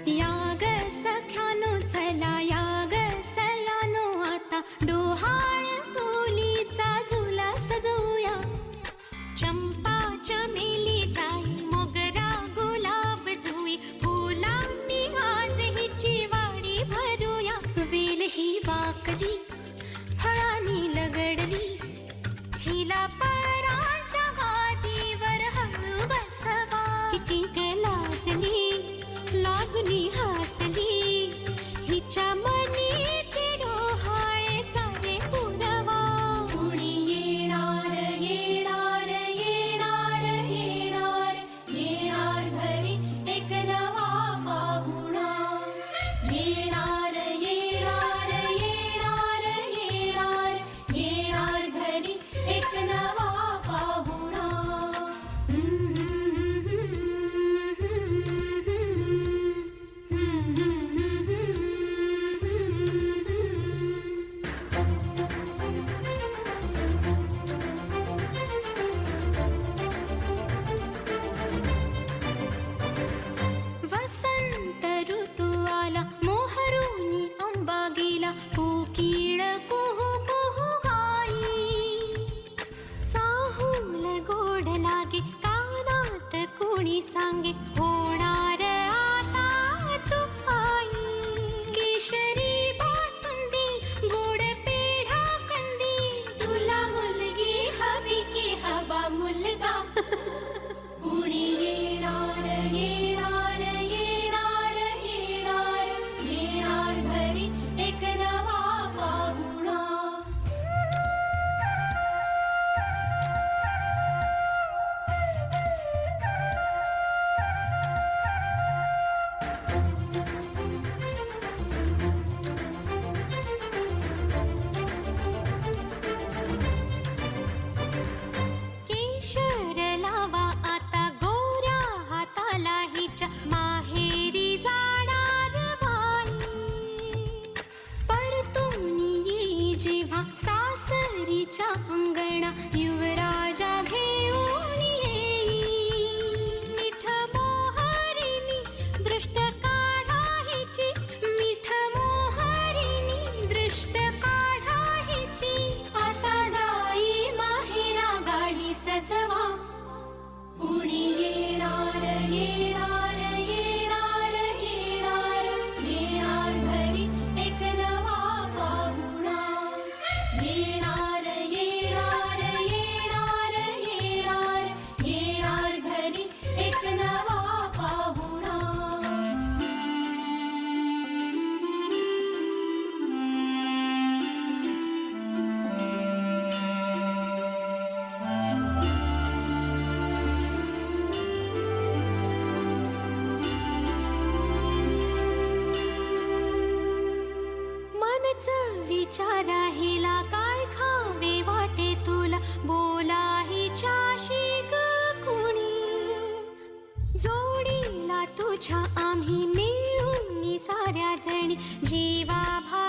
या ग सख्यानो चला या ग सयानो आता डोहाळ कोलीचा झुला सजवूया. चंपा चमेली जाई मोगरा गुलाब जुई फुलांनी आज हिची वाडी भरूया. वेल ही वाकली फळांनी लगडली हिला पराच्या गादीवर हळू बसवा. किती ग लाजली लाजुनी हसली हिच्या मनी ती डोहाळे सारे पुरवा. कुणी येणार येणार येणार येणार येणार घरी एक नवा पाहुणा. येणार येणार येणार येणार येणार घरी एक नवा पाहुणा. वसंत ऋतू आला मोहरुनी आंबा गेला कोकिळ कुहू कुहू गाई. चाहूल गोड लागे कानात कोणी सांगे होणार आता तू आई. केशरी बासुंदी गोड पेढा कंदी तुला मुलगी हवी की हवा मुलगा. कुणी येणार येणार येणार येणार येणार घरी एक नवा पाहुणा. केशर लावा आता गोऱ्या हाताला हिच्या माहेरी जाणार बाई. परतून येई जेव्हा सासरीच्या अंगणा युवराजा घेऊन येई. मिठ मोहरिनी दृष्ट काढा हिची मिठ मोहरिनी दृष्ट काढा हिची. आता जाई माहेरा गाडी सजवा. कुणी येणार येणार येणार येणार येणार घरी एक नवा पाहुणा. येणार येणार येणार येणार येणार घरी एक नवा पाहुणा. मनच विचारा हिला काय खावे वाटे तुला बोला हिच्याशी ग कुणी. जोडीला तुझ्या आम्ही मिळून साऱ्या जणी जीवा भा